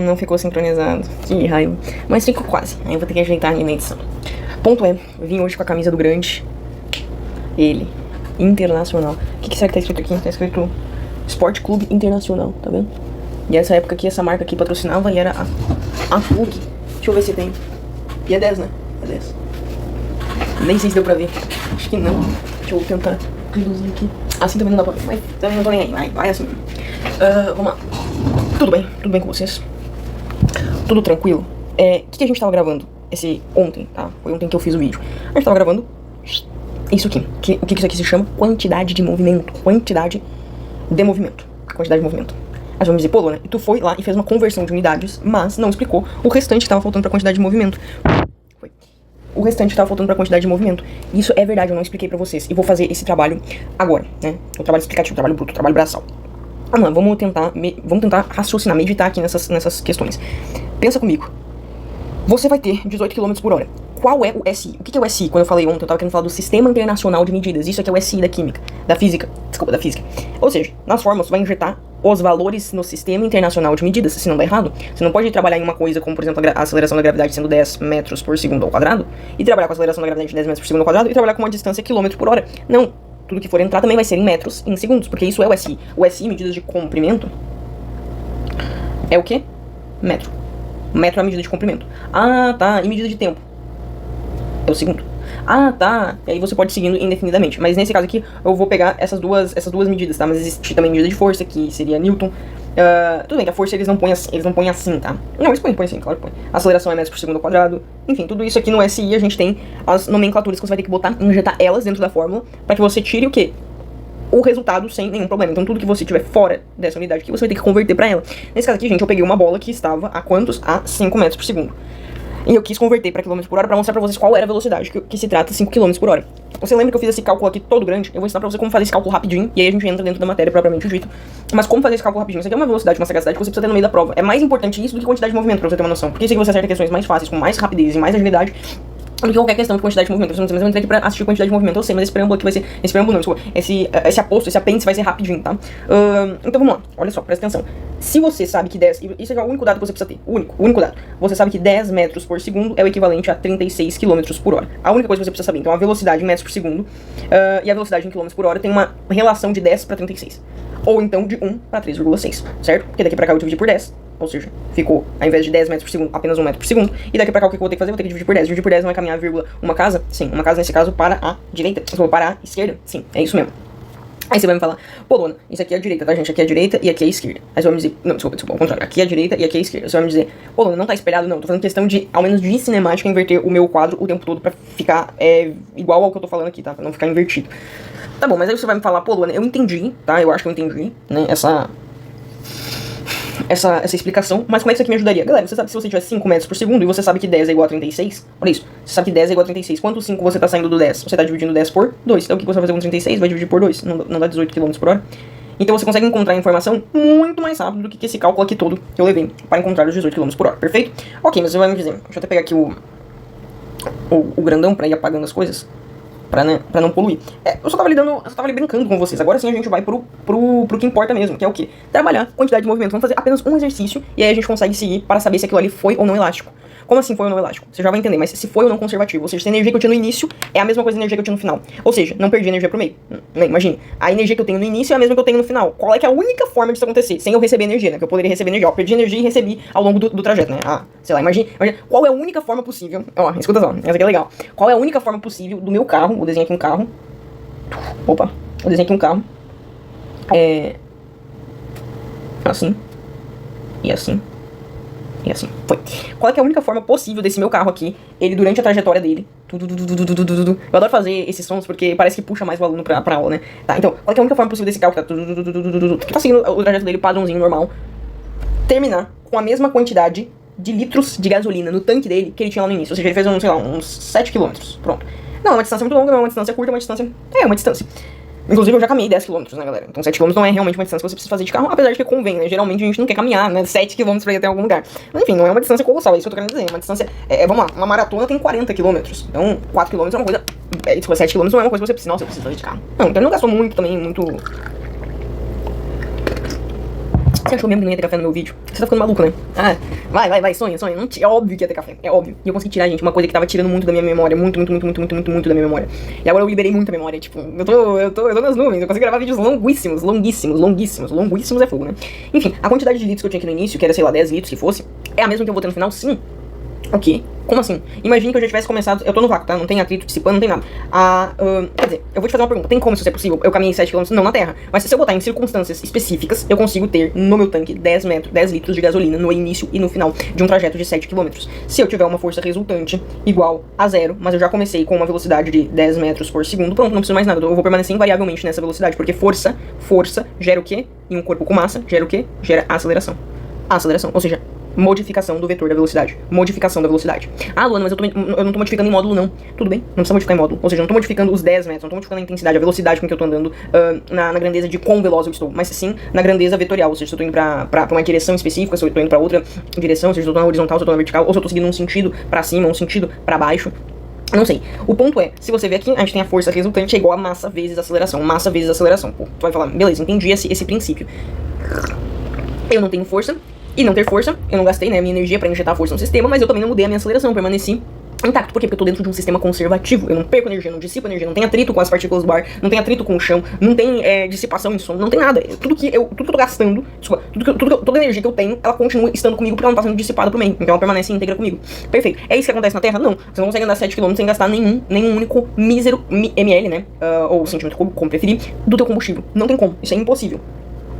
não ficou sincronizado. Que raiva. Mas ficou quase. Aí eu vou ter que ajeitar ali na edição. Ponto é, eu vim hoje com a camisa do grande. Ele. Internacional. O que será que tá escrito aqui? Tá escrito Esporte Clube Internacional, tá vendo? E essa época aqui, essa marca aqui patrocinava e era a PUC. Deixa eu ver se tem. E é 10, né? É 10. Nem sei se deu pra ver. Acho que não. Deixa eu tentar reduzir aqui. Assim também não dá pra ver, mas também não tô nem aí. Vai assim. Vamos lá. Tudo bem com vocês? Tudo tranquilo? O que a gente tava gravando ontem, tá? Foi ontem que eu fiz o vídeo. A gente tava gravando isso aqui. O que isso aqui se chama? Quantidade de movimento. Quantidade de movimento. Quantidade de movimento. Aí vamos dizer, pô, Luana, e tu foi lá e fez uma conversão de unidades, mas não explicou o restante que tava faltando pra quantidade de movimento. Foi. O restante que tava faltando pra quantidade de movimento. Isso é verdade, eu não expliquei pra vocês. E vou fazer esse trabalho agora, né? O trabalho explicativo, o trabalho bruto, o trabalho braçal. Vamos lá, vamos tentar raciocinar, meditar aqui nessas questões. Pensa comigo. Você vai ter 18 km por hora. Qual é o SI? O que é o SI? Quando eu falei ontem, eu tava querendo falar do Sistema Internacional de Medidas. Isso aqui é o SI da química, da física. Desculpa, da física. Ou seja, nas fórmulas você vai injetar os valores no Sistema Internacional de Medidas, se não dá errado. Você não pode trabalhar em uma coisa como, por exemplo, a aceleração da gravidade sendo 10 metros por segundo ao quadrado, e trabalhar com a aceleração da gravidade de 10 metros por segundo ao quadrado, e trabalhar com uma distância quilômetro por hora. Não. Tudo que for entrar também vai ser em metros e em segundos, porque isso é o SI. O SI, medidas de comprimento, é o quê? Metro. Metro é a medida de comprimento. Ah, tá. E medida de tempo? É o segundo. Ah, tá. E aí você pode ir seguindo indefinidamente. Mas nesse caso aqui, eu vou pegar essas duas medidas, tá? Mas existe também medida de força, que seria Newton. Tudo bem que a força eles não põem assim, tá? Não, eles põem assim, claro que põem. Aceleração é metros por segundo ao quadrado. Enfim, tudo isso aqui no SI a gente tem as nomenclaturas que você vai ter que injetar elas dentro da fórmula, pra que você tire o quê? O resultado sem nenhum problema. Então tudo que você tiver fora dessa unidade aqui, você vai ter que converter pra ela. Nesse caso aqui, gente, eu peguei uma bola que estava a quantos? A 5 metros por segundo. E eu quis converter para quilômetros por hora para mostrar para vocês qual era a velocidade que se trata 5 km por hora. Você lembra que eu fiz esse cálculo aqui todo grande? Eu vou ensinar para você como fazer esse cálculo rapidinho, e aí a gente entra dentro da matéria propriamente dito. Mas como fazer esse cálculo rapidinho? Isso aqui é uma velocidade, uma sagacidade que você precisa ter no meio da prova. É mais importante isso do que quantidade de movimento, para você ter uma noção. Porque isso aqui você acerta questões mais fáceis, com mais rapidez e mais agilidade, do que qualquer questão de quantidade de movimento. Mas eu entrei aqui pra assistir quantidade de movimento, eu sei, mas esse preâmbulo aqui vai ser... Esse preâmbulo não, desculpa. Esse aposto, esse apêndice vai ser rapidinho, tá? Então vamos lá, olha só, presta atenção. Se você sabe que 10... Isso é o único dado que você precisa ter. O único dado. Você sabe que 10 metros por segundo é o equivalente a 36 km por hora. A única coisa que você precisa saber. Então a velocidade em metros por segundo e a velocidade em km por hora tem uma relação de 10 para 36. Ou então de 1 para 3,6, certo? Porque daqui pra cá eu dividi por 10. Ou seja, ficou, ao invés de 10 metros por segundo, apenas 1 metro por segundo. E daqui pra cá o que eu vou ter que fazer? Vou ter que dividir por 10. Dividir por 10 não vai caminhar, vírgula, uma casa? Sim, uma casa nesse caso para a direita. Para a esquerda? Sim, é isso mesmo. Aí você vai me falar, pô, Luana, isso aqui é a direita, tá, gente? Aqui é a direita e aqui é a esquerda. Aí você vai me dizer, não, desculpa, ao contrário. Aqui é a direita e aqui é a esquerda. Você vai me dizer, pô, Luana, não tá espelhado, não. Tô fazendo questão de, ao menos de cinemática, inverter o meu quadro o tempo todo pra ficar igual ao que eu tô falando aqui, tá? Pra não ficar invertido. Tá bom, mas aí você vai me falar, pô, Luana, eu entendi, tá? Eu acho que eu entendi, né? Essa explicação, mas como é que isso aqui me ajudaria? Galera, você sabe que se você tiver 5 metros por segundo e você sabe que 10 é igual a 36, olha isso, você sabe que 10 é igual a 36, quanto 5 você tá saindo do 10? Você tá dividindo 10 por 2, então o que você vai fazer com 36? Vai dividir por 2, não dá 18 km por hora. Então você consegue encontrar a informação muito mais rápido do que esse cálculo aqui todo que eu levei para encontrar os 18 km por hora, perfeito? Ok, mas você vai me dizer, deixa eu até pegar aqui o grandão pra ir apagando as coisas. Pra não poluir. Eu só tava ali brincando com vocês. Agora sim a gente vai pro que importa mesmo, que é o quê? Trabalhar quantidade de movimento. Vamos fazer apenas um exercício e aí a gente consegue seguir para saber se aquilo ali foi ou não elástico. Como assim foi ou não elástico? Você já vai entender, mas se foi ou não conservativo. Ou seja, se a energia que eu tinha no início é a mesma coisa da energia que eu tinha no final. Ou seja, não perdi energia pro meio. Imagine, a energia que eu tenho no início é a mesma que eu tenho no final. Qual é que é a única forma disso acontecer? Sem eu receber energia, né? Que eu poderia receber energia. Ó, perdi energia e recebi ao longo do trajeto, né? Sei lá, imagine. Qual é a única forma possível? Ó, escuta só, essa aqui é legal. Qual é a única forma possível do meu carro? Vou desenhar aqui um carro. Opa, vou desenhar aqui um carro. Assim. E assim. E assim, foi. Qual é que é a única forma possível desse meu carro aqui, ele durante a trajetória dele? Eu adoro fazer esses sons porque parece que puxa mais o aluno pra aula, né? Tá, então, qual é que é a única forma possível desse carro que tá seguindo o trajeto dele padrãozinho, normal, terminar com a mesma quantidade de litros de gasolina no tanque dele que ele tinha lá no início? Ou seja, ele fez, sei lá, uns 7 km, pronto. Não é uma distância muito longa, não é uma distância curta, é uma distância... uma distância. Inclusive eu já caminhei 10 km, né, galera? Então 7 km não é realmente uma distância que você precisa fazer de carro, apesar de que convém, né? Geralmente a gente não quer caminhar, né? 7 km pra ir até algum lugar. Mas enfim, não é uma distância colossal, é isso que eu tô querendo dizer. É uma distância... vamos lá, uma maratona tem 40 km. Então 4 km é uma coisa... 7 km não é uma coisa que você precisa... Nossa, eu preciso fazer de carro. Não, então ele não gastou muito também, muito... Você achou mesmo que não ia ter café no meu vídeo? Você tá ficando maluco, né? Ah, vai, sonha. Não, é óbvio que ia ter café, é óbvio. E eu consegui tirar, gente, uma coisa que tava tirando muito da minha memória, muito da minha memória. E agora eu liberei muita memória, tipo, eu tô nas nuvens, eu consigo gravar vídeos longuíssimos é fogo, né? Enfim, a quantidade de litros que eu tinha aqui no início, que era, sei lá, 10 litros que fosse, é a mesma que eu vou ter no final, sim. O quê? Como assim? Imagine que eu já tivesse começado. Eu tô no vácuo, tá? Não tem atrito dissipando, não tem nada. Quer dizer, eu vou te fazer uma pergunta. Tem como, se isso é possível, eu caminhei 7 km? Não, na Terra. Mas se eu botar em circunstâncias específicas, eu consigo ter no meu tanque 10 litros de gasolina no início e no final de um trajeto de 7 km. Se eu tiver uma força resultante igual a 0, mas eu já comecei com uma velocidade de 10 metros por segundo, pronto, não preciso mais nada. Eu vou permanecer invariavelmente nessa velocidade, porque força gera o quê? Em um corpo com massa, gera o quê? Gera aceleração. Ou seja, modificação do vetor da velocidade. Ah, Luana, mas eu não tô modificando em módulo, não. Tudo bem, não precisa modificar em módulo. Ou seja, eu não tô modificando os 10 metros, não tô modificando a intensidade, a velocidade com que eu tô andando na grandeza de quão veloz eu estou, mas sim na grandeza vetorial. Ou seja, se eu tô indo pra uma direção específica, se eu tô indo pra outra direção, se eu tô na horizontal, se eu tô na vertical, ou se eu tô seguindo um sentido pra cima, um sentido pra baixo. Não sei. O ponto é, se você ver aqui, a gente tem a força resultante é igual a massa vezes aceleração. Pô, tu vai falar, beleza, entendi esse princípio. Eu não tenho força. E não ter força, eu não gastei, né, a minha energia pra injetar força no sistema, mas eu também não mudei a minha aceleração, eu permaneci intacto. Por quê? Porque eu tô dentro de um sistema conservativo. Eu não perco energia, não dissipo energia, não tem atrito com as partículas do ar, não tem atrito com o chão, não tem dissipação em som, não tem nada. Tudo que eu tô gastando, toda a energia que eu tenho, ela continua estando comigo porque ela não tá sendo dissipada por mim. Então ela permanece íntegra comigo. Perfeito. É isso que acontece na Terra? Não. Você não consegue andar 7 km sem gastar nenhum único mísero ml, né? Ou centímetro cúbico, como preferir, do teu combustível. Não tem como. Isso é impossível.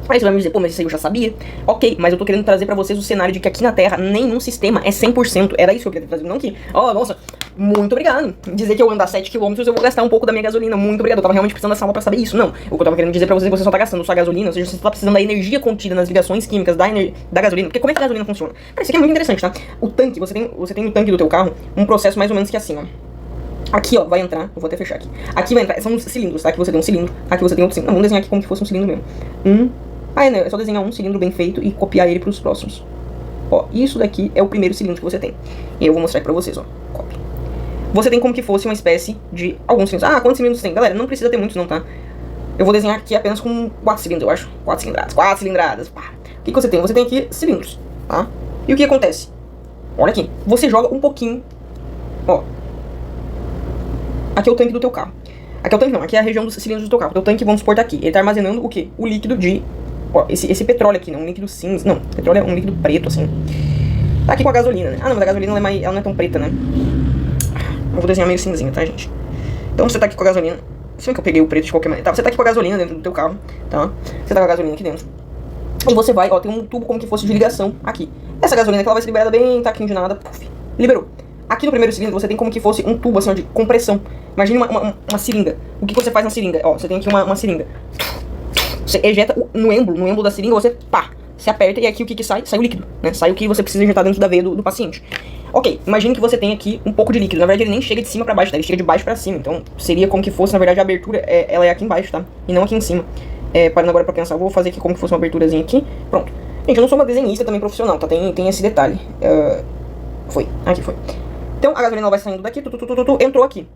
Aí você vai me dizer, pô, mas isso aí eu já sabia. Ok, mas eu tô querendo trazer pra vocês o cenário de que aqui na Terra nenhum sistema é 100%. Era isso que eu queria trazer, não que... nossa, muito obrigado. Dizer que eu andar 7 km eu vou gastar um pouco da minha gasolina. Muito obrigado, eu tava realmente precisando dessa aula pra saber isso. Não, o que eu tava querendo dizer pra vocês é que você só tá gastando sua gasolina, ou seja, você tá precisando da energia contida nas ligações químicas da gasolina. Porque como é que a gasolina funciona? Cara, isso aqui é muito interessante, tá? O tanque, você tem no tanque do teu carro um processo mais ou menos que assim, ó. Aqui, ó, vai entrar, eu vou até fechar aqui. Aqui vai entrar, são os cilindros, tá? Aqui você tem um cilindro, aqui você tem outro cilindro. Não, vamos desenhar aqui como que fosse um cilindro mesmo. É só desenhar um cilindro bem feito e copiar ele pros próximos. Ó, isso daqui é o primeiro cilindro que você tem. E eu vou mostrar aqui pra vocês, ó. Copy. Você tem como que fosse uma espécie de alguns cilindros. Ah, quantos cilindros tem? Galera, não precisa ter muitos não, tá? Eu vou desenhar aqui apenas com 4 cilindros, eu acho. 4 cilindradas. Pá. O que você tem? Você tem aqui cilindros, tá? E o que acontece? Olha aqui. Você joga um pouquinho. Ó. Aqui é o tanque do teu carro. Aqui é o tanque não, aqui é a região dos cilindros do teu carro. O teu tanque, vamos supor, tá aqui. Ele tá armazenando o quê? O líquido de... Ó, esse petróleo aqui, não, um líquido cinza. Não, petróleo é um líquido preto, assim. Tá aqui com a gasolina, né? Ah, não, mas a gasolina ela não é tão preta, né? Eu vou desenhar meio cinzinha, tá, gente? Então você tá aqui com a gasolina. Se bem que eu peguei o preto de qualquer maneira. Tá, você tá aqui com a gasolina dentro do teu carro, tá? Você tá com a gasolina aqui dentro. E você vai, ó, tem um tubo como que fosse de ligação aqui. Essa gasolina aqui, ela vai ser liberada bem taquinho de nada. Puf, liberou. Aqui no primeiro cilindro você tem como que fosse um tubo, assim, ó, de compressão. Imagine uma seringa. O que você faz na seringa? Ó, você tem aqui uma seringa. Você ejeta no êmbolo da seringa, você pá, se aperta e aqui o que sai? Sai o líquido, né? Sai o que você precisa injetar dentro da veia do paciente. Ok, imagine que você tem aqui um pouco de líquido. Na verdade ele nem chega de cima pra baixo, tá? Ele chega de baixo pra cima. Então seria como que fosse, na verdade, a abertura, ela é aqui embaixo, tá? E não aqui em cima. Parando agora pra pensar, eu vou fazer aqui como que fosse uma aberturazinha aqui. Pronto. Gente, eu não sou uma desenhista também profissional, tá? Tem esse detalhe. Aqui foi. Então a gasolina vai saindo daqui, entrou aqui.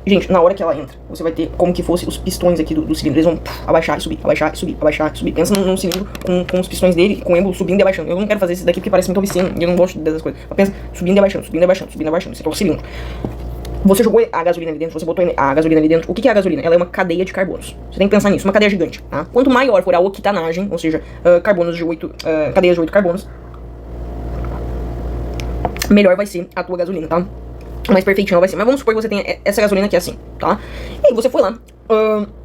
Gente, na hora que ela entra, você vai ter como que fosse os pistões aqui do cilindro. Eles vão abaixar e subir, abaixar e subir, abaixar e subir. Pensa num cilindro com os pistões dele, com o êmbolo subindo e abaixando. Eu não quero fazer isso daqui porque parece muito obsceno e eu não gosto dessas coisas. Mas pensa, subindo e abaixando, subindo e abaixando, subindo e abaixando. Esse aqui é o cilindro. Você jogou a gasolina ali dentro, você botou a gasolina ali dentro. O que é a gasolina? Ela é uma cadeia de carbonos. Você tem que pensar nisso, uma cadeia gigante, tá? Quanto maior for a octanagem, ou seja, carbonos de 8, cadeias de 8 carbonos, melhor vai ser a tua gasolina, tá? Mais perfeitinho vai ser. Mas vamos supor que você tenha essa gasolina aqui assim, tá? E aí você foi lá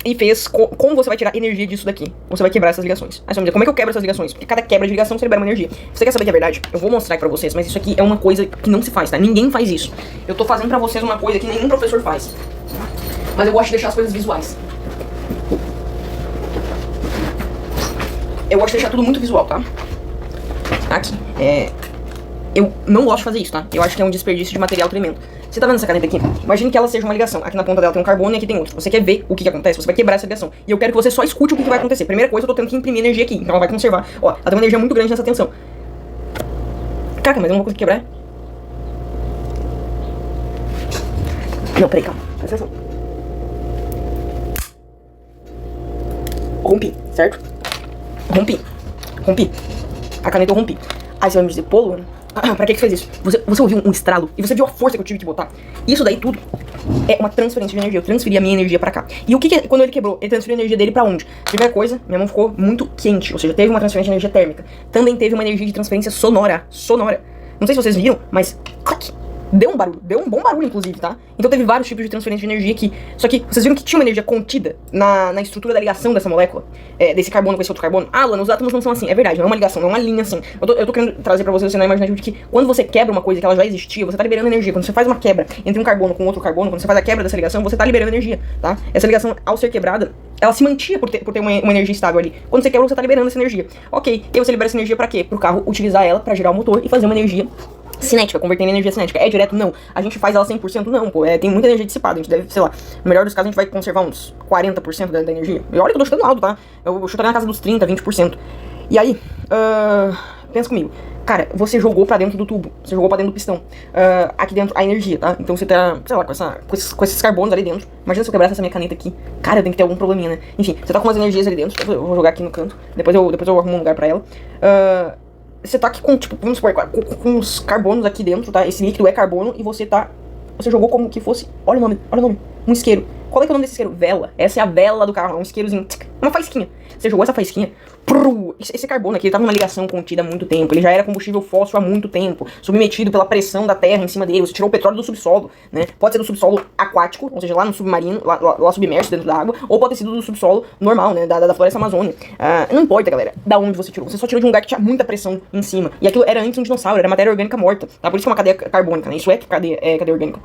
e fez... Como você vai tirar energia disso daqui? Você vai quebrar essas ligações. Aí você vai me dizer, como é que eu quebro essas ligações? Porque cada quebra de ligação você libera uma energia. Você quer saber que é verdade? Eu vou mostrar aqui pra vocês, mas isso aqui é uma coisa que não se faz, tá? Ninguém faz isso. Eu tô fazendo pra vocês uma coisa que nenhum professor faz. Mas eu gosto de deixar as coisas visuais. Eu gosto de deixar tudo muito visual, tá? Aqui, eu não gosto de fazer isso, tá? Eu acho que é um desperdício de material tremendo. Você tá vendo essa caneta aqui? Imagine que ela seja uma ligação. Aqui na ponta dela tem um carbono e aqui tem outro. Você quer ver o que acontece? Você vai quebrar essa ligação. E eu quero que você só escute o que vai acontecer. Primeira coisa, eu tô tendo que imprimir energia aqui. Então ela vai conservar. Ó, ela tem uma energia muito grande nessa tensão. Caraca, mas eu não vou conseguir quebrar. Não, peraí, calma. Presta atenção. Rompi, certo? Rompi. rompi. A caneta eu rompi. Aí você vai me dizer, pô, Luana, pra que fez isso? Você ouviu um estralo e você viu a força que eu tive que botar. Isso daí tudo é uma transferência de energia. Eu transferi a minha energia pra cá. E o que quando ele quebrou? Ele transferiu a energia dele pra onde? Primeira coisa, minha mão ficou muito quente. Ou seja, teve uma transferência de energia térmica. Também teve uma energia de transferência sonora. Não sei se vocês viram, mas clac, deu um barulho, deu um bom barulho, inclusive, tá? Então teve vários tipos de transferência de energia aqui. Só que vocês viram que tinha uma energia contida na estrutura da ligação dessa molécula, desse carbono com esse outro carbono. Ah, Lana, os átomos não são assim. É verdade, não é uma ligação, não é uma linha assim. Eu tô querendo trazer pra vocês o cenário imaginativo de que quando você quebra uma coisa que ela já existia, você tá liberando energia. Quando você faz uma quebra entre um carbono com outro carbono, quando você faz a quebra dessa ligação, você tá liberando energia, tá? Essa ligação, ao ser quebrada, ela se mantinha por ter uma energia estável ali. Quando você quebra, você tá liberando essa energia. Ok, e aí você libera essa energia pra quê? Pro carro utilizar ela pra gerar o motor e fazer uma energia cinética, convertendo em energia cinética. É direto? Não. A gente faz ela 100%? Não, pô. Tem muita energia dissipada. A gente deve, sei lá, no melhor dos casos, a gente vai conservar uns 40% da energia. E olha que eu tô chutando alto, tá? Eu chutaria na casa dos 30%, 20%. E aí, pensa comigo. Cara, você jogou pra dentro do tubo. Você jogou pra dentro do pistão. Aqui dentro, a energia, tá? Então você tá, sei lá, com esses carbonos ali dentro. Imagina se eu quebrasse essa minha caneta aqui. Cara, tem que ter algum probleminha, né? Enfim, você tá com umas energias ali dentro. Eu vou jogar aqui no canto. Depois eu arrumo um lugar pra ela. Você tá aqui com, tipo, vamos supor, com os carbonos aqui dentro, tá? Esse líquido é carbono e você jogou como que fosse, olha o nome, um isqueiro. Qual é que é o nome desse isqueiro? Vela. Essa é a vela do carro, é um isqueirozinho, uma faísquinha. Você jogou essa faísquinha, esse carbono aqui, ele tava numa ligação contida há muito tempo, ele já era combustível fóssil há muito tempo, submetido pela pressão da terra em cima dele, você tirou o petróleo do subsolo, né? Pode ser do subsolo aquático, ou seja, lá no submarino, lá submerso dentro da água, ou pode ter sido do subsolo normal, né? Da floresta amazônica. Não importa, galera, da onde você tirou. Você só tirou de um lugar que tinha muita pressão em cima. E aquilo era antes um dinossauro, era matéria orgânica morta, tá? Por isso que é uma cadeia carbônica, né? Isso é cadeia orgânica.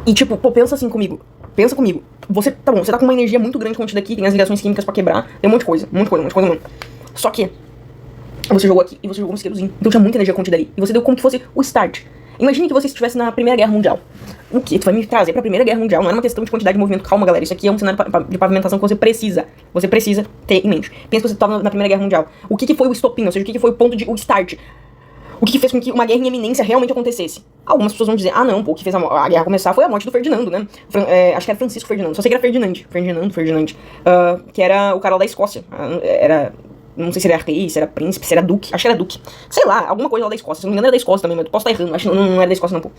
E tipo, pô, pensa assim comigo. Pensa comigo. Você tá com uma energia muito grande contida aqui, tem as ligações químicas pra quebrar, tem um monte de coisa mesmo. Só que você jogou aqui e você jogou um isqueirozinho. Então tinha muita energia contida ali. E você deu como que fosse o start. Imagine que você estivesse na Primeira Guerra Mundial. O que? Tu vai me trazer pra Primeira Guerra Mundial. Não é uma questão de quantidade de movimento. Calma, galera. Isso aqui é um cenário de pavimentação que você precisa. Você precisa ter em mente. Pensa que você estava na Primeira Guerra Mundial. O que foi o estopim? Ou seja, o que foi o ponto o start? O que fez com que uma guerra em eminência realmente acontecesse? Algumas pessoas vão dizer, ah não, pô, o que fez a guerra começar foi a morte do Ferdinando, né? Acho que era Francisco Ferdinando, só sei que era Ferdinand, que era o cara lá da Escócia. Não sei se era rei, se era príncipe, se era duque, acho que era duque. Sei lá, alguma coisa lá da Escócia, se não me engano era da Escócia também, mas posso estar errando, acho que não era da Escócia não, pô.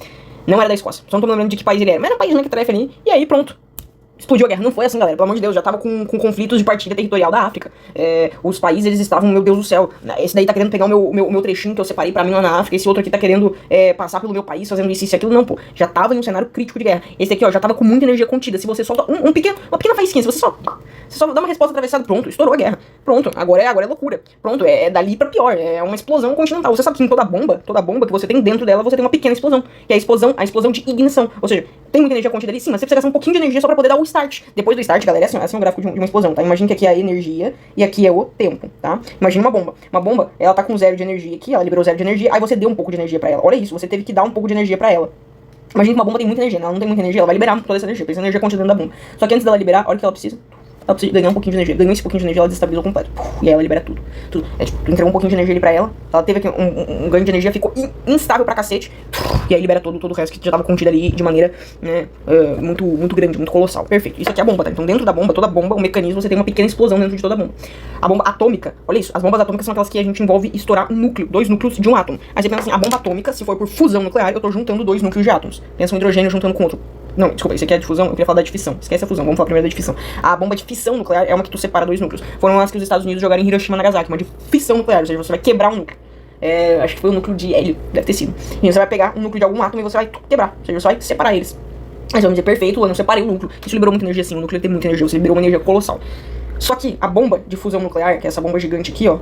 Não era da Escócia, só não tô me lembrando de que país ele era, mas era um país, né, que trefe ali, e aí pronto. Explodiu a guerra. Não foi assim, galera. Pelo amor de Deus, já tava com conflitos de partilha territorial da África. Os países, eles estavam, meu Deus do céu. Esse daí tá querendo pegar o meu trechinho que eu separei pra mim lá na África. Esse outro aqui tá querendo passar pelo meu país, fazendo isso e aquilo. Não, pô. Já tava em um cenário crítico de guerra. Esse aqui, ó, já tava com muita energia contida. Se você solta uma pequena faísquinha, se você só dá uma resposta atravessada, pronto, estourou a guerra. Pronto, agora é loucura. Pronto, é dali pra pior. É uma explosão continental. Você sabe que em toda bomba que você tem dentro dela, você tem uma pequena explosão. Que é a explosão de ignição. Ou seja, tem muita energia contida ali sim, mas você precisa gastar um pouquinho de energia só pra poder dar o start. Depois do start, galera, é assim o gráfico de uma explosão, tá? Imagina que aqui é a energia e aqui é o tempo, tá? Imagina uma bomba. Uma bomba, ela tá com 0 de energia aqui, ela liberou 0 de energia, aí você deu um pouco de energia pra ela. Olha isso, você teve que dar um pouco de energia pra ela. Imagina que uma bomba tem muita energia, ela não tem muita energia, ela vai liberar toda essa energia, porque essa energia contida dentro da bomba. Só que antes dela liberar, olha o que ela precisa. Ela precisa ganhar um pouquinho de energia. Ganhou esse pouquinho de energia, ela desestabilizou completo. E aí ela libera tudo. É tipo, tu entregou um pouquinho de energia ali pra ela. Ela teve aqui um ganho de energia, ficou instável pra cacete. E aí libera todo o resto que já tava contido ali de maneira, né, muito grande, muito colossal. Perfeito. Isso aqui é a bomba, tá? Então dentro da bomba, toda bomba, o mecanismo, você tem uma pequena explosão dentro de toda a bomba. A bomba atômica, olha isso. As bombas atômicas são aquelas que a gente envolve estourar um núcleo, 2 núcleos de um átomo. Aí você pensa assim, a bomba atômica, se for por fusão nuclear, eu tô juntando 2 núcleos de átomos. Pensa um hidrogênio juntando com outro. Não, desculpa, isso aqui é de fusão, eu queria falar da de fissão. Esquece a fusão, vamos falar primeiro da de fissão. A bomba de fissão nuclear é uma que tu separa 2 núcleos. Foram as que os Estados Unidos jogaram em Hiroshima e Nagasaki, uma de fissão nuclear, ou seja, você vai quebrar um núcleo. Acho que foi um núcleo de hélio, deve ter sido. E você vai pegar um núcleo de algum átomo e você vai quebrar, ou seja, você vai separar eles. Aí você vai dizer, perfeito, eu não separei o núcleo. Isso liberou muita energia sim, o núcleo tem muita energia, você liberou uma energia colossal. Só que a bomba de fusão nuclear, que é essa bomba gigante aqui, ó.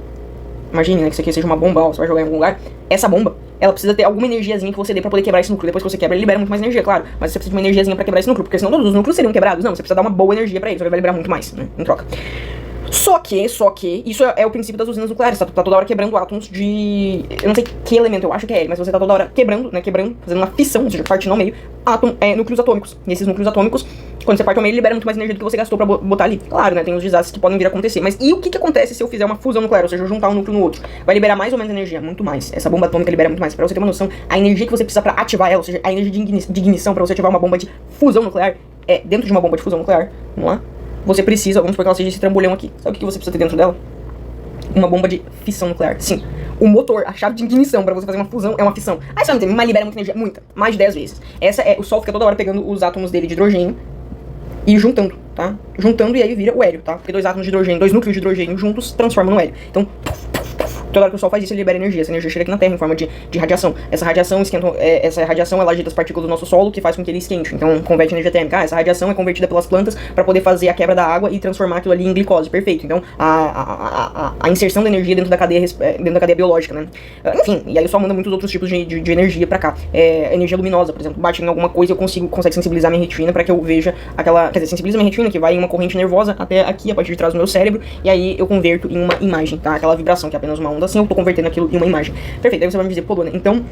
Imagine, né, que isso aqui seja uma bomba, ó, você vai jogar em algum lugar. Essa bomba, ela precisa ter alguma energiazinha que você dê pra poder quebrar esse núcleo. Depois que você quebra, ele libera muito mais energia, claro. Mas você precisa de uma energiazinha pra quebrar esse núcleo, porque senão todos os núcleos seriam quebrados. Não, você precisa dar uma boa energia pra ele, só que vai liberar muito mais, né, em troca. Só que, isso é o princípio das usinas nucleares, tá toda hora quebrando átomos de... Eu não sei que elemento, eu acho que é ele, mas você tá toda hora quebrando, fazendo uma fissão, ou seja, partindo ao meio, núcleos atômicos. E esses núcleos atômicos, quando você parte ao meio, libera muito mais energia do que você gastou pra botar ali. Claro, né, tem os desastres que podem vir a acontecer, mas e o que acontece se eu fizer uma fusão nuclear, ou seja, eu juntar um núcleo no outro? Vai liberar mais ou menos energia? Muito mais. Essa bomba atômica libera muito mais. Pra você ter uma noção, a energia que você precisa pra ativar ela, ou seja, a energia de ignição pra você ativar uma bomba de fusão nuclear, dentro de uma bomba de fusão nuclear, vamos lá? Você precisa, vamos supor que ela seja esse trambolhão aqui. Sabe o que você precisa ter dentro dela? uma bomba de fissão nuclear. Sim. O motor, a chave de ignição pra você fazer uma fusão é uma fissão. Aí você vai me dizer, mas libera muita energia. Muita. Mais de 10 vezes. O Sol fica toda hora pegando os átomos dele de hidrogênio e juntando, tá? Juntando e aí vira o hélio, tá? Porque 2 átomos de hidrogênio, 2 núcleos de hidrogênio juntos transformam no hélio. Então, toda hora que o Sol faz isso, ele libera energia. Essa energia chega aqui na Terra em forma de radiação. Essa radiação esquenta, essa radiação ela agita as partículas do nosso solo, que faz com que ele esquente. Então, converte energia térmica. Essa radiação é convertida pelas plantas para poder fazer a quebra da água e transformar aquilo ali em glicose. Perfeito. Então, a inserção da energia dentro da cadeia biológica, né? Enfim, e aí o Sol manda muitos outros tipos de energia pra cá. Energia luminosa, por exemplo. Bate em alguma coisa, eu consegue sensibilizar minha retina para que eu veja aquela... Quer dizer, sensibiliza minha retina, que vai em uma corrente nervosa até aqui, a partir de trás do meu cérebro, e aí eu converto em uma imagem, tá? Aquela vibração, que é apenas uma onda, assim, eu tô convertendo aquilo em uma imagem. Perfeito, aí você vai me dizer, pô, Luana, então,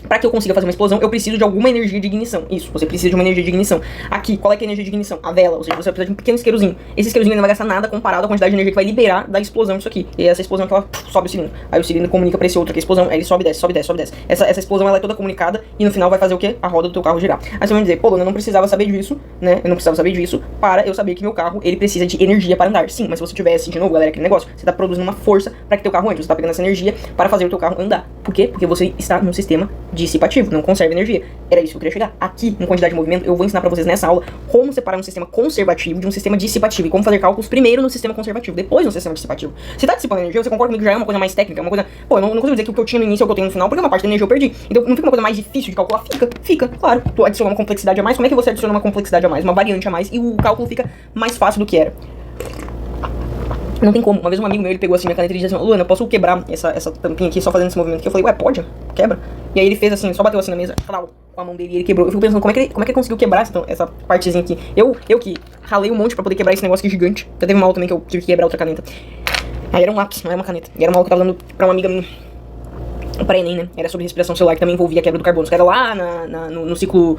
pra que eu consiga fazer uma explosão, eu preciso de alguma energia de ignição. Isso, você precisa de uma energia de ignição. Aqui, qual é que é a energia de ignição? A vela, ou seja, você vai precisar de um pequeno isqueirozinho. Esse isqueirozinho não vai gastar nada comparado à quantidade de energia que vai liberar da explosão disso aqui. E essa explosão que ela sobe o cilindro. Aí o cilindro comunica pra esse outro aqui, a explosão, aí ele sobe e desce, sobe e desce, sobe e desce. Essa explosão, ela é toda comunicada e no final vai fazer o quê? A roda do teu carro girar. Aí você vai me dizer, pô, Luana, eu não precisava saber disso, né? Eu não precisava saber disso para eu saber que meu carro, ele precisa de energia para andar. Sim, mas se você tivesse, de novo, galera, aquele negócio, você tá produzindo uma força para que teu carro ande. Você tá pegando essa energia para fazer o teu carro andar. Por quê? Porque você está num sistema dissipativo, não conserva energia. Era isso que eu queria chegar. Aqui, em quantidade de movimento, eu vou ensinar pra vocês nessa aula como separar um sistema conservativo de um sistema dissipativo e como fazer cálculos primeiro no sistema conservativo, depois no sistema dissipativo. Se tá dissipando energia, você concorda comigo que já é uma coisa mais técnica, uma coisa... Pô, eu não consigo dizer que o que eu tinha no início é o que eu tenho no final, porque uma parte da energia eu perdi. Então não fica uma coisa mais difícil de calcular? Fica, claro. Tu adiciona uma complexidade a mais, como é que você adiciona uma complexidade a mais, uma variante a mais, e o cálculo fica mais fácil do que era. Não tem como. Uma vez um amigo meu, ele pegou assim minha caneta e disse assim, Luana, eu posso quebrar essa tampinha aqui só fazendo esse movimento aqui? Eu falei, ué, pode? Quebra. E aí ele fez assim, só bateu assim na mesa, com a mão dele e ele quebrou. Eu fico pensando, como é que ele conseguiu quebrar essa partezinha aqui? Eu que ralei um monte pra poder quebrar esse negócio aqui gigante. Já teve uma aula também que eu tive que quebrar outra caneta. Aí era um lápis, não era uma caneta. E era uma aula que eu tava dando pra uma amiga minha. Para Enem, né? Era sobre respiração celular, que também envolvia a quebra do carbono. Isso era lá no ciclo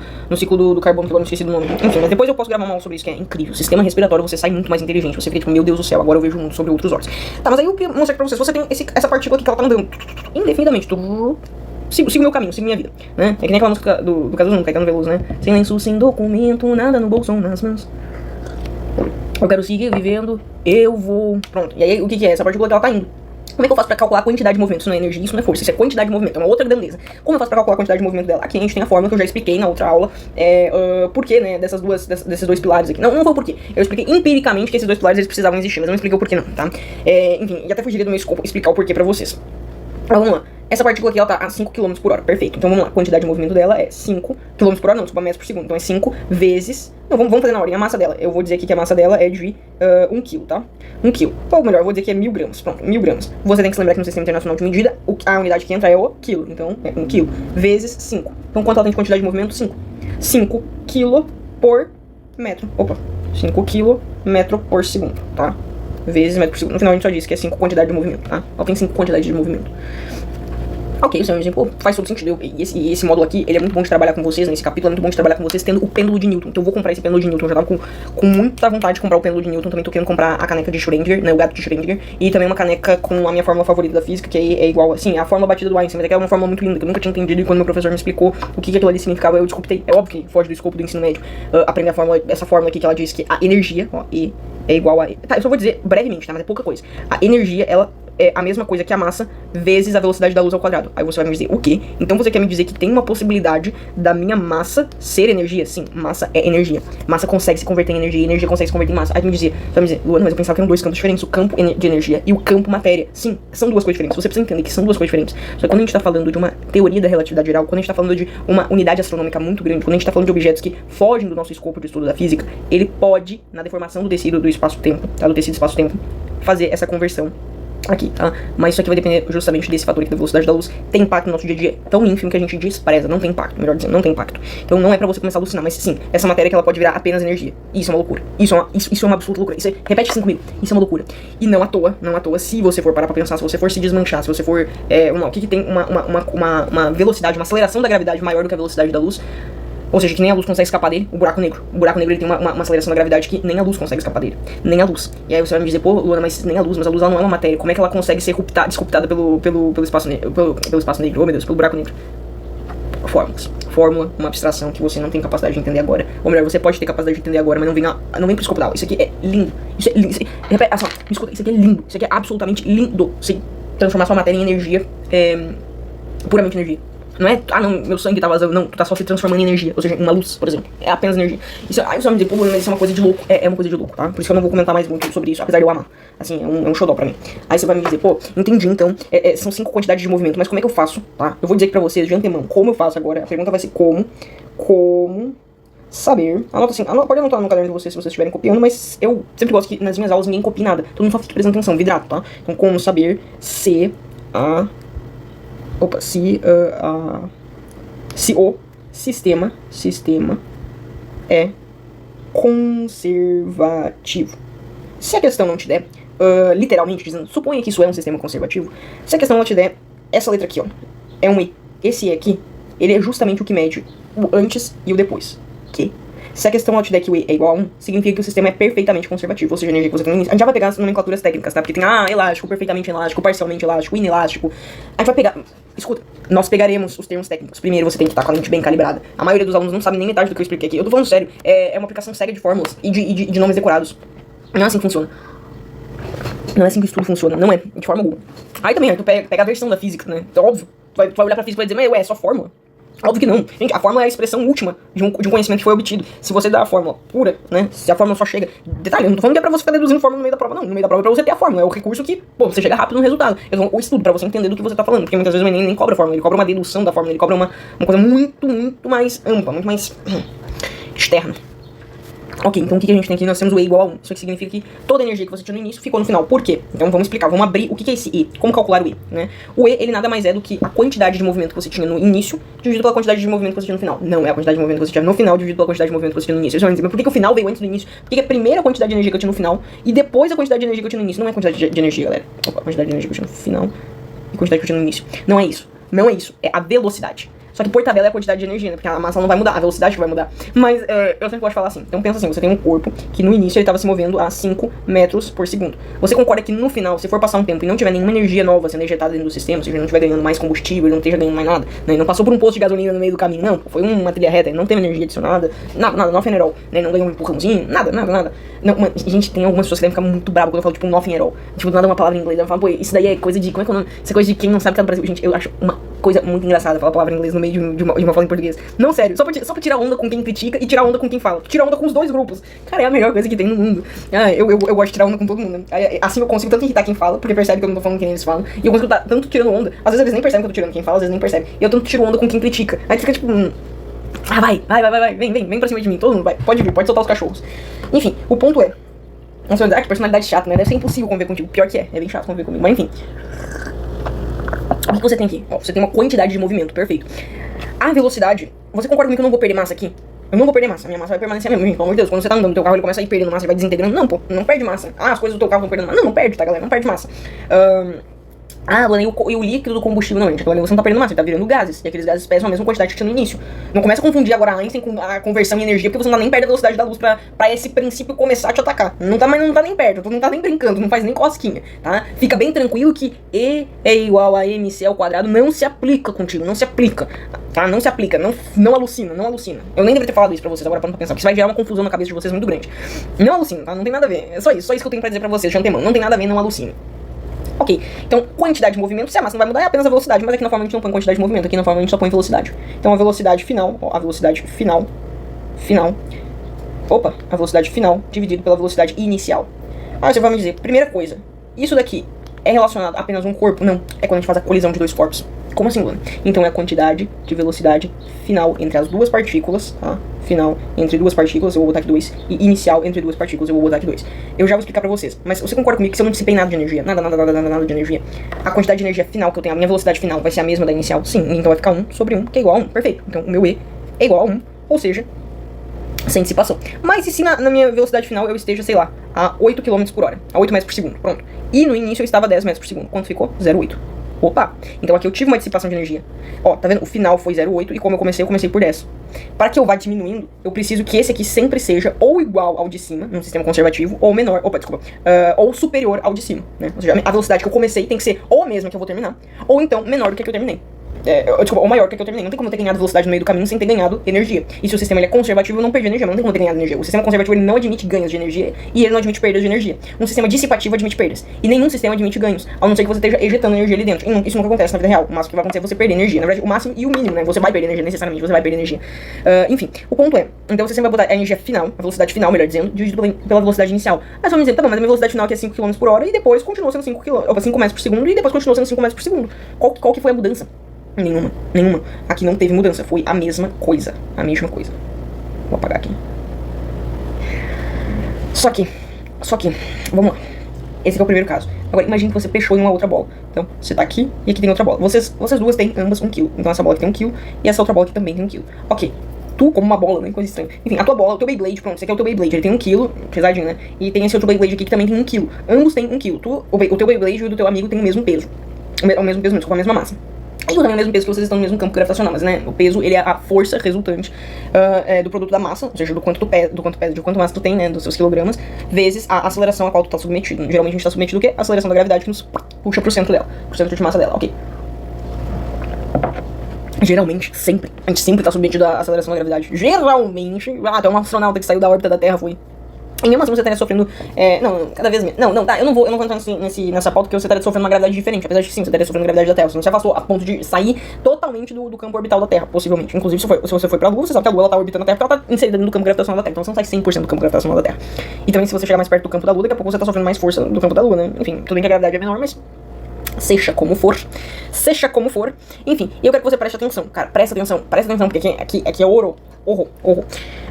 do carbono, que eu não esqueci do nome. Enfim, mas depois eu posso gravar uma aula sobre isso, que é incrível. O sistema respiratório, você sai muito mais inteligente. Você fica tipo, meu Deus do céu, agora eu vejo o mundo sobre outros olhos. Tá, mas aí eu queria mostrar pra vocês. Você tem essa partícula aqui que ela tá andando indefinidamente. Sigo meu caminho, sigo minha vida, né? É que nem aquela música do Cazuza, Caetano Veloso, né? Sem lenço, sem documento, nada no bolso, nas mãos. Eu quero seguir vivendo, eu vou... Pronto. E aí, o que é? Essa partícula que ela tá indo. Como é que eu faço pra calcular a quantidade de movimento? Isso não é energia, isso não é força, isso é quantidade de movimento, é uma outra grandeza. Como eu faço pra calcular a quantidade de movimento dela? Aqui a gente tem a fórmula que eu já expliquei na outra aula. Por que, né, desses dois pilares aqui. Não foi o porquê. Eu expliquei empiricamente que esses dois pilares eles precisavam existir, mas eu não expliquei o porquê não, tá? Enfim, e até fugiria do meu escopo explicar o porquê pra vocês. Então, vamos lá. Essa partícula aqui, ela tá a 5 km por hora, perfeito. Então vamos lá, a quantidade de movimento dela é 5 km por hora, não, desculpa, metros por segundo. Então é 5 vezes... Não, vamos fazer na ordem, a massa dela. Eu vou dizer aqui que a massa dela é de 1 kg, tá? 1 kg. Ou melhor, eu vou dizer que é 1000 gramas, pronto, 1000 gramas. Você tem que se lembrar que no Sistema Internacional de Medida, a unidade que entra é o quilo. Então é 1 kg vezes 5. Então quanto ela tem de quantidade de movimento? 5. 5 kg por metro. Opa, 5 kg metro por segundo, tá? Vezes metro por segundo. No final a gente só disse que é 5 quantidade de movimento, tá? Ela tem 5 quantidades de movimento. Ok, isso é um exemplo, faz todo sentido. E esse módulo aqui, ele é muito bom de trabalhar com vocês, nesse capítulo é muito bom de trabalhar com vocês tendo o pêndulo de Newton. Então eu vou comprar esse pêndulo de Newton, eu já tava com muita vontade de comprar o pêndulo de Newton, também tô querendo comprar a caneca de Schrödinger, né, o gato de Schrödinger, e também uma caneca com a minha fórmula favorita da física, que é igual, assim, a fórmula batida do Einstein, mas é que é uma fórmula muito linda, que eu nunca tinha entendido, e quando meu professor me explicou o que aquilo ali significava, eu desculpei. É óbvio que foge do escopo do ensino médio, aprender essa fórmula aqui que ela diz que a energia, ó, E é igual a... Tá, eu só vou dizer brevemente, tá, mas é pouca coisa. A energia, ela é a mesma coisa que a massa vezes a velocidade da luz ao quadrado. Aí você vai me dizer, o quê? Então você quer me dizer que tem uma possibilidade da minha massa ser energia? Sim, massa é energia. Massa consegue se converter em energia, e energia consegue se converter em massa. Aí você vai me dizer, Luana, mas eu pensava que eram dois campos diferentes, o campo de energia e o campo matéria. Sim, são duas coisas diferentes. Você precisa entender que são duas coisas diferentes. Só que quando a gente tá falando de uma teoria da relatividade geral, quando a gente tá falando de uma unidade astronômica muito grande, quando a gente tá falando de objetos que fogem do nosso escopo de estudo da física, ele pode, na deformação do tecido do espaço-tempo, tá? Do tecido espaço-tempo, fazer essa conversão aqui, tá? Mas isso aqui vai depender justamente desse fator aqui da velocidade da luz. Tem impacto no nosso dia a dia tão ínfimo que a gente despreza. Não tem impacto, melhor dizendo, não tem impacto. Então não é pra você começar a alucinar, mas sim, essa matéria que ela pode virar apenas energia. Isso é uma loucura. Isso é uma absoluta loucura. Repete 5 comigo. Isso é uma loucura. E não à toa, se você for parar pra pensar, se você for se desmanchar, se você for... o que tem uma velocidade, uma aceleração da gravidade maior do que a velocidade da luz. Ou seja, que nem a luz consegue escapar dele, o buraco negro. O buraco negro ele tem uma aceleração da gravidade que nem a luz consegue escapar dele. Nem a luz. E aí você vai me dizer, pô, Luana, mas nem a luz, mas a luz ela não é uma matéria. Como é que ela consegue ser disruptada pelo espaço negro? Oh meu Deus, pelo buraco negro. Fórmulas. fórmula, uma abstração que você não tem capacidade de entender agora. Ou melhor, você pode ter capacidade de entender agora, mas não vem pro escopo da aula. Isso aqui é lindo. Isso é lindo. Repete, assim, me escuta, isso aqui é lindo. Isso aqui é absolutamente lindo. Você transformar sua matéria em energia, puramente energia. Não é, não, meu sangue tá vazando, não, tu tá só se transformando em energia, ou seja, uma luz, por exemplo, é apenas energia. Isso, aí você vai me dizer, pô, mas isso é uma coisa de louco, é uma coisa de louco, tá? Por isso que eu não vou comentar mais muito sobre isso, apesar de eu amar, assim, é um xodó pra mim. Aí você vai me dizer, pô, entendi, então, são 5 quantidades de movimento, mas como é que eu faço, tá? Eu vou dizer aqui pra vocês de antemão, como eu faço agora, a pergunta vai ser como saber, anota assim, pode anotar no caderno de vocês se vocês estiverem copiando, mas eu sempre gosto que nas minhas aulas ninguém copie nada, todo mundo só fique prestando atenção, vidrado, tá? Então, como saber se o sistema é conservativo. Se a questão não te der, literalmente dizendo, suponha que isso é um sistema conservativo. Se a questão não te der, essa letra aqui, ó, é um E. Esse E aqui, ele é justamente o que mede o antes e o depois. Que? Se a questão não te der que o E é igual a 1, significa que o sistema é perfeitamente conservativo, ou seja, a energia que você tem no início. A gente já vai pegar as nomenclaturas técnicas, tá? Porque tem, elástico, perfeitamente elástico, parcialmente elástico, inelástico. A gente vai pegar... Escuta, nós pegaremos os termos técnicos. Primeiro, você tem que estar com a mente bem calibrada. A maioria dos alunos não sabe nem metade do que eu expliquei aqui. Eu tô falando sério, é uma aplicação cega de fórmulas e de nomes decorados. Não é assim que funciona. Não é assim que o estudo funciona, não é, de forma alguma. Aí também, tu pega a versão da física, né? Então, óbvio, tu vai olhar pra física e vai dizer, mas é só fórmula. Óbvio que não. Gente, a fórmula é a expressão última de um conhecimento que foi obtido. Se você dá a fórmula pura, né? Se a fórmula só chega... Detalhe, eu não tô falando que é pra você ficar deduzindo fórmula no meio da prova, não. No meio da prova é pra você ter a fórmula. É o recurso que, pô, você chega rápido no resultado. O estudo, pra você entender do que você tá falando. Porque muitas vezes o Enem nem cobra a fórmula. Ele cobra uma dedução da fórmula. Ele cobra uma coisa muito mais ampla, muito mais externa. Ok, então o que a gente tem aqui? Nós temos o E igual a 1. Isso aqui significa que toda a energia que você tinha no início ficou no final. Por quê? Então vamos explicar, vamos abrir o que é esse E. Como calcular o E, né? O E, ele nada mais é do que a quantidade de movimento que você tinha no início dividido pela quantidade de movimento que você tinha no final. Não é a quantidade de movimento que você tinha no final dividido pela quantidade de movimento que você tinha no início. Mas por que o final veio antes do início? Por que a primeira quantidade de energia que eu tinha no final e depois a quantidade de energia que eu tinha no início? Não é a quantidade de energia, galera. Opa, a quantidade de energia que eu tinha no final e a quantidade que eu tinha no início. Não é isso. Não é isso. É a velocidade. Só que por tabela é a quantidade de energia, né? Porque a massa não vai mudar, a velocidade que vai mudar. Mas eu sempre gosto de falar assim. Então pensa assim, você tem um corpo que no início ele estava se movendo a 5 metros por segundo. Você concorda que no final, se for passar um tempo e não tiver nenhuma energia nova sendo injetada dentro do sistema, ou seja, ele não estiver ganhando mais combustível, ele não esteja ganhando mais nada, né? Ele não passou por um posto de gasolina no meio do caminho, não. Foi uma trilha reta, ele não teve energia adicionada, nada, nothing at all, né? Não ganhou um empurrãozinho, nada. Não, a gente tem algumas pessoas que devem ficar muito bravo quando eu falo tipo nothing at all. Tipo, nada é uma palavra em inglês. Eu falo, pô, isso daí é coisa de, como é que eu não... Isso é coisa de quem não sabe que tá no Brasil. Gente, eu acho uma coisa muito engraçada falar a palavra em inglês no meio de uma fala em português. Não, sério, só pra tirar onda com quem critica e tirar onda com quem fala. Tira onda com os dois grupos. Cara, é a melhor coisa que tem no mundo. Eu gosto de tirar onda com todo mundo, né? Assim eu consigo tanto irritar quem fala, porque percebe que eu não tô falando quem eles falam. E eu consigo estar tanto tirando onda. Às vezes eles nem percebem que eu tô tirando quem fala, às vezes nem percebem. E eu tanto tiro onda com quem critica. Aí fica tipo... vai. Vem pra cima de mim. Todo mundo vai. Pode vir, pode soltar os cachorros. Enfim, o ponto é... Nossa, que personalidade chata, né? Deve ser impossível conviver contigo. Pior que é bem chato conviver comigo. Mas enfim... O que você tem aqui? Ó, você tem uma quantidade de movimento, perfeito. A velocidade, você concorda comigo que eu não vou perder massa aqui? Eu não vou perder massa, a minha massa vai permanecer a mesma, gente, pelo amor de Deus. Quando você tá andando no teu carro, ele começa a ir perdendo massa, ele vai desintegrando. Não, pô, não perde massa. As coisas do teu carro vão perdendo massa. Não perde, tá, galera? Não perde massa. E o líquido do combustível, não, gente. Você não tá perdendo massa, ele tá virando gases. E aqueles gases pesam a mesma quantidade que tinha no início. Não começa a confundir agora a Einstein com a conversão em energia, porque você não tá nem perto da velocidade da luz pra esse princípio começar a te atacar. Não tá nem perto, não tá nem brincando, não faz nem cosquinha, tá? Fica bem tranquilo que E é igual a mc ao quadrado não se aplica contigo, não se aplica, tá? Não se aplica, não alucina. Eu nem deveria ter falado isso pra vocês agora pra não pensar, porque isso vai gerar uma confusão na cabeça de vocês muito grande. Não alucina, tá? Não tem nada a ver, é só isso que eu tenho pra dizer pra vocês de antemão. Não tem nada a ver, não alucine. Ok, então quantidade de movimento, se a massa não vai mudar, é apenas a velocidade, mas aqui na forma a gente não põe quantidade de movimento, aqui na forma a gente só põe velocidade. Então a velocidade final dividido pela velocidade inicial. Aí você vai me dizer, primeira coisa, isso daqui é relacionado a apenas um corpo? Não, é quando a gente faz a colisão de dois corpos. Como assim, Luana? Então é a quantidade de velocidade final entre as duas partículas, tá? Final entre duas partículas, eu vou botar aqui 2, e inicial entre duas partículas, eu vou botar aqui 2. Eu já vou explicar pra vocês, mas você concorda comigo que se eu não dissipei nada de energia, nada de energia, a quantidade de energia final que eu tenho, a minha velocidade final vai ser a mesma da inicial? Sim, então vai ficar 1 sobre 1, que é igual a 1, perfeito. Então o meu E é igual a 1, ou seja, sem dissipação. Mas e se na minha velocidade final eu esteja, sei lá, a 8 km por hora, a 8 metros por segundo, pronto. E no início eu estava a 10 metros por segundo, quanto ficou? 0,8. Opa, então aqui eu tive uma dissipação de energia. Ó, tá vendo? O final foi 0,8 e como eu comecei por 10. Para que eu vá diminuindo, eu preciso que esse aqui sempre seja ou igual ao de cima, num sistema conservativo, ou menor, ou superior ao de cima, né? Ou seja, a velocidade que eu comecei tem que ser ou a mesma que eu vou terminar, ou então menor do que a que eu terminei. Desculpa, ou maior que a que eu terminei. Não tem como eu ter ganhado velocidade no meio do caminho sem ter ganhado energia. E se o sistema ele é conservativo, eu não perdi energia, mas não tem como eu ter ganhado energia. O sistema conservativo ele não admite ganhos de energia e ele não admite perdas de energia. Um sistema dissipativo admite perdas. E nenhum sistema admite ganhos, a não ser que você esteja ejetando energia ali dentro. E isso nunca acontece na vida real. O máximo que vai acontecer é você perder energia. Na verdade, o máximo e o mínimo, né? Você vai perder energia, necessariamente, você vai perder energia. Enfim, o ponto é, então você sempre vai botar a energia final, a velocidade final, melhor dizendo, dividido pela velocidade inicial. Aí você vai dizer, tá bom, mas a minha velocidade final aqui é 5 km por hora e depois continua sendo 5 metros por segundo e depois continua sendo 5 metros por segundo. Qual que foi a mudança? Nenhuma. Aqui não teve mudança, foi a mesma coisa. Vou apagar aqui. Só que, vamos lá. Esse aqui é o primeiro caso. Agora, imagine que você fechou em uma outra bola. Então, você tá aqui e aqui tem outra bola. Vocês duas têm ambas 1 kg. Então, essa bola aqui tem 1 kg e essa outra bola aqui também tem 1 kg. Ok. Tu, como uma bola, né? Coisa estranha. Enfim, a tua bola, o teu Beyblade, pronto, esse aqui é o teu Beyblade, ele tem 1 kg, pesadinho, né? E tem esse outro Beyblade aqui que também tem 1 kg. Ambos têm 1 kg. O teu Beyblade e o do teu amigo tem o mesmo peso. O mesmo peso, com a mesma massa. E também o mesmo peso que vocês estão no mesmo campo gravitacional, mas né, o peso ele é a força resultante do produto da massa, ou seja, do quanto pesa, de quanto massa tu tem, né, dos seus quilogramas, vezes a aceleração a qual tu tá submetido. Geralmente a gente tá submetido ao quê? A aceleração da gravidade que nos puxa pro centro dela, pro centro de massa dela, ok. Geralmente, sempre. A gente sempre tá submetido à aceleração da gravidade. Geralmente, até um astronauta que saiu da órbita da Terra foi. E mesmo assim você estaria sofrendo. Cada vez menos. Tá, eu não vou entrar nessa pauta porque você estaria sofrendo uma gravidade diferente. Apesar de que sim, você estaria sofrendo gravidade da Terra. Você não se afastou a ponto de sair totalmente do campo orbital da Terra, possivelmente. Inclusive, se você foi pra Lua, você sabe que a Lua ela tá orbitando a Terra porque ela tá inserida no campo gravitacional da Terra. Então você não sai 100% do campo gravitacional da Terra. E também, se você chegar mais perto do campo da Lua, daqui a pouco você tá sofrendo mais força do campo da Lua, né? Enfim, tudo bem que a gravidade é menor, mas. Seja como for. Enfim, eu quero que você preste atenção, cara. Presta atenção, porque aqui é ouro.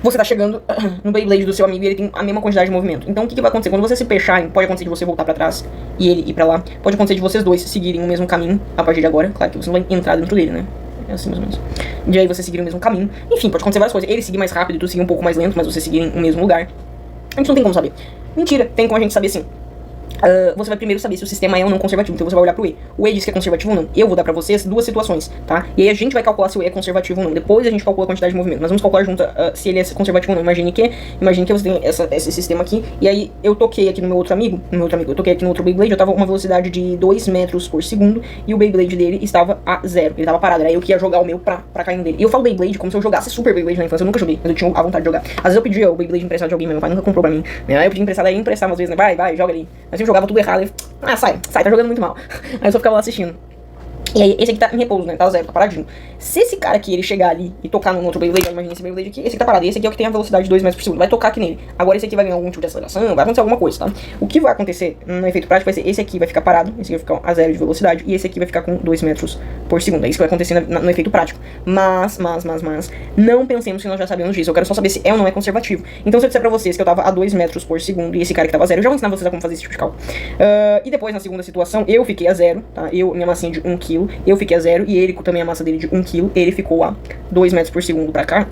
Você tá chegando no Beyblade do seu amigo e ele tem a mesma quantidade de movimento. Então o que vai acontecer? Quando você se fecharem, pode acontecer de você voltar pra trás e ele ir pra lá. Pode acontecer de vocês dois seguirem o mesmo caminho a partir de agora. Claro que você não vai entrar dentro dele, né? É assim mais ou menos. E aí você seguir o mesmo caminho. Enfim, pode acontecer várias coisas. Ele seguir mais rápido e tu seguir um pouco mais lento, mas você seguir o mesmo lugar. A gente não tem como saber. Mentira, tem como a gente saber sim. Você vai primeiro saber se o sistema é ou não conservativo. Então você vai olhar pro E. O E diz que é conservativo ou não. Eu vou dar pra vocês duas situações, tá? E aí a gente vai calcular se o E é conservativo ou não. Depois a gente calcula a quantidade de movimento. Mas vamos calcular junto se ele é conservativo ou não. Imagine que você tem esse sistema aqui. E aí eu toquei aqui no meu outro amigo. Eu toquei aqui no outro Beyblade. Eu tava com uma velocidade de 2 metros por segundo. E o Beyblade dele estava a 0. Ele tava parado. Aí eu que ia jogar o meu pra cair no dele. E eu falo Beyblade como se eu jogasse Super Beyblade na infância. Eu nunca joguei, mas eu tinha a vontade de jogar. Às vezes eu pedia o Beyblade emprestado de alguém, mas meu pai nunca comprou pra mim. Aí eu pedi emprestado, aí ele emprestava às vezes, né? Vai, joga ali. Mas eu jogava tudo errado. Sai, tá jogando muito mal. Aí eu só ficava lá assistindo. E aí, esse aqui tá em repouso, né? Tá 0, tá paradinho. Se esse cara aqui, ele chegar ali e tocar no outro Beyblade, imagina esse Beyblade aqui, esse aqui tá parado. E esse aqui é o que tem a velocidade de 2 metros por segundo. Vai tocar aqui nele. Agora esse aqui vai ganhar algum tipo de aceleração, vai acontecer alguma coisa, tá? O que vai acontecer no efeito prático vai ser esse aqui vai ficar parado, esse aqui vai ficar a 0 de velocidade, e esse aqui vai ficar com 2 metros por segundo. É isso que vai acontecer no efeito prático. Mas, não pensemos que nós já sabemos disso. Eu quero só saber se é ou não é conservativo. Então, se eu disser pra vocês que eu tava a 2 metros por segundo e esse cara que tava a 0, eu já vou ensinar vocês a como fazer esse tipo de cálculo. E depois, na segunda situação, eu fiquei a 0, tá? Minha massinha de 1 kg, eu fiquei a 0, e ele, também a massa dele de 1 kg, ele ficou a 2 metros por segundo pra cá.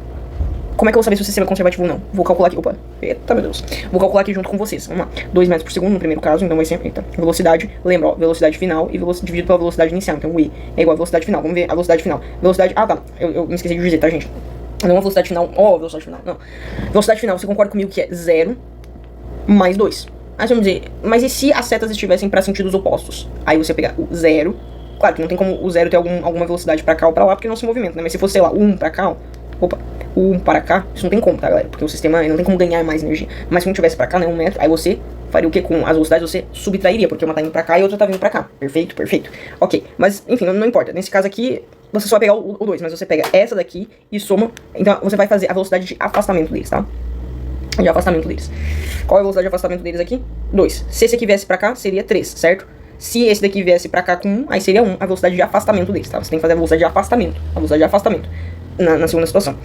Como é que eu vou saber se o sistema é conservativo ou não? Vou calcular aqui, eita, meu Deus. Vou calcular aqui junto com vocês, vamos lá. 2 metros por segundo no primeiro caso, então vai ser, velocidade, lembra, ó, velocidade final e dividido pela velocidade inicial, então o I é igual a velocidade final, vamos ver a velocidade final. Tá, eu me esqueci de dizer, tá, gente? Não a velocidade final, velocidade final, não. Velocidade final, você concorda comigo que é 0 mais 2. Aí você vai dizer, mas e se as setas estivessem para sentidos opostos? Aí você pegar o 0, claro que não tem como o 0 ter alguma velocidade pra cá ou pra lá, porque não se movimenta, né? Mas se fosse, sei lá, o 1 pra cá, o 1 para cá, isso não tem como, tá, galera? Porque o sistema não tem como ganhar mais energia. Mas se não tivesse pra cá, né, 1 metro, aí você faria o que? Com as velocidades você subtrairia, porque uma tá indo pra cá e a outra tá vindo pra cá. Perfeito. Ok, mas enfim, não importa. Nesse caso aqui, você só vai pegar o 2, mas você pega essa daqui e soma. Então você vai fazer a velocidade de afastamento deles, tá? De afastamento deles. Qual é a velocidade de afastamento deles aqui? 2. Se esse aqui viesse pra cá, seria 3, certo? Se esse daqui viesse pra cá com 1, aí seria 1 a velocidade de afastamento deles, tá? Você tem que fazer a velocidade de afastamento. A velocidade de afastamento na segunda situação.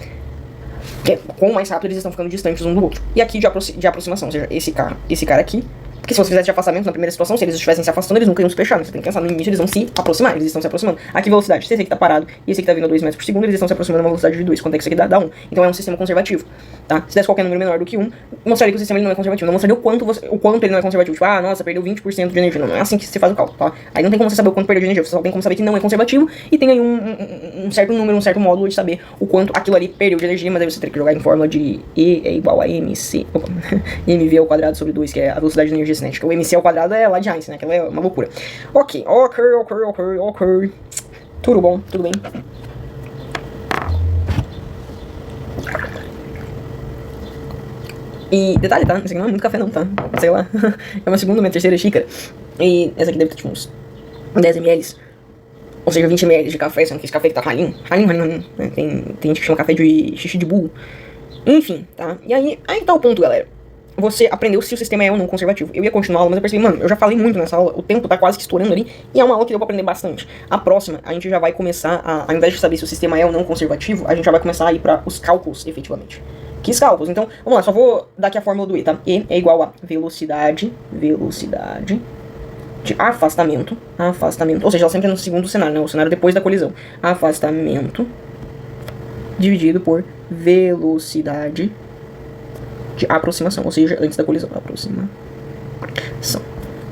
Que é quão mais rápido eles estão ficando distantes um do outro. E aqui de aproximação, ou seja, esse cara aqui. Porque se você fizesse de afastamento na primeira situação, se eles estivessem se afastando, eles nunca iam se fechar, né? Você tem que pensar, no início eles vão se aproximar, eles estão se aproximando. Aqui velocidade, se esse aqui tá parado e esse aqui tá vindo a 2 metros por segundo, eles estão se aproximando a uma velocidade de 2. Quanto é que isso aqui dá? Dá 1. Então é um sistema conservativo, tá? Se desse qualquer número menor do que 1, mostraria que o sistema ele não é conservativo. Não mostraria o quanto ele não é conservativo. Tipo, nossa, perdeu 20% de energia. Não é assim que você faz o cálculo, tá? Aí não tem como você saber o quanto perdeu de energia, você só tem como saber que não é conservativo e tem aí um certo número, um certo módulo de saber o quanto aquilo ali perdeu de energia, mas aí você teria que jogar em fórmula de E é igual a MC, MV ao quadrado sobre 2, que é a velocidade de energia cinética. O MC ao quadrado é lá de Einstein, né? Aquela é uma loucura. Ok. Tudo bom, tudo bem. E detalhe, tá? Isso aqui não é muito café não, tá? Sei lá. É uma segunda, minha terceira xícara. E essa aqui deve ter tipo uns 10 ml. Ou seja, 20 ml de café, sendo que esse café que tá ralinho. Ralinho. Tem gente que chama café de xixi de burro. Enfim, tá? E aí tá o ponto, galera. Você aprendeu se o sistema é ou não conservativo. Eu ia continuar a aula, mas eu percebi, mano, eu já falei muito nessa aula, o tempo tá quase que estourando ali, e é uma aula que deu pra aprender bastante. A próxima, a gente já vai começar ao invés de saber se o sistema é ou não conservativo, a gente já vai começar a ir pra os cálculos, efetivamente. Que cálculos? Então, vamos lá, só vou dar aqui a fórmula do E, tá? E é igual a velocidade de afastamento, ou seja, ela sempre é no segundo cenário, né? O cenário depois da colisão. Afastamento dividido por velocidade de aproximação, ou seja, antes da colisão. Aproximação.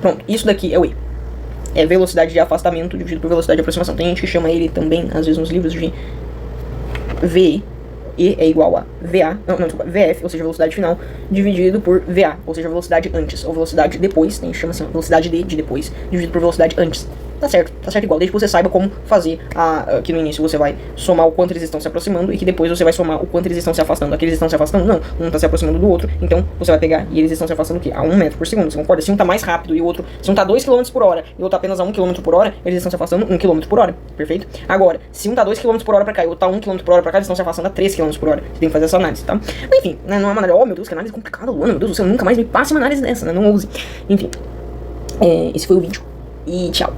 Pronto, isso daqui é o E. É velocidade de afastamento dividido por velocidade de aproximação. Tem gente que chama ele também, às vezes nos livros, de VE. E é igual a desculpa, VF, ou seja, velocidade final, dividido por VA, ou seja, velocidade antes, ou velocidade depois, tem chama assim, velocidade de depois, dividido por velocidade antes. Tá certo igual, desde que você saiba como fazer que no início você vai somar o quanto eles estão se aproximando e que depois você vai somar o quanto eles estão se afastando. Aqueles estão se afastando? Não, um tá se aproximando do outro, então você vai pegar e eles estão se afastando o quê? A 1 metro por segundo, você concorda? Se um tá mais rápido e o outro, se um tá 2 km por hora e o outro tá apenas a 1 km por hora, eles estão se afastando 1 km por hora, perfeito? Agora, se um tá 2 km por hora pra cá e o outro tá 1 km por hora pra cá, eles estão se afastando a 3 km por hora. Você tem que fazer essa análise, tá? Mas enfim, né, não é uma análise, meu Deus, que análise complicada, Luana, meu Deus do céu, nunca mais me passe uma análise dessa, né? Não ouse. Enfim, esse foi o vídeo e tchau.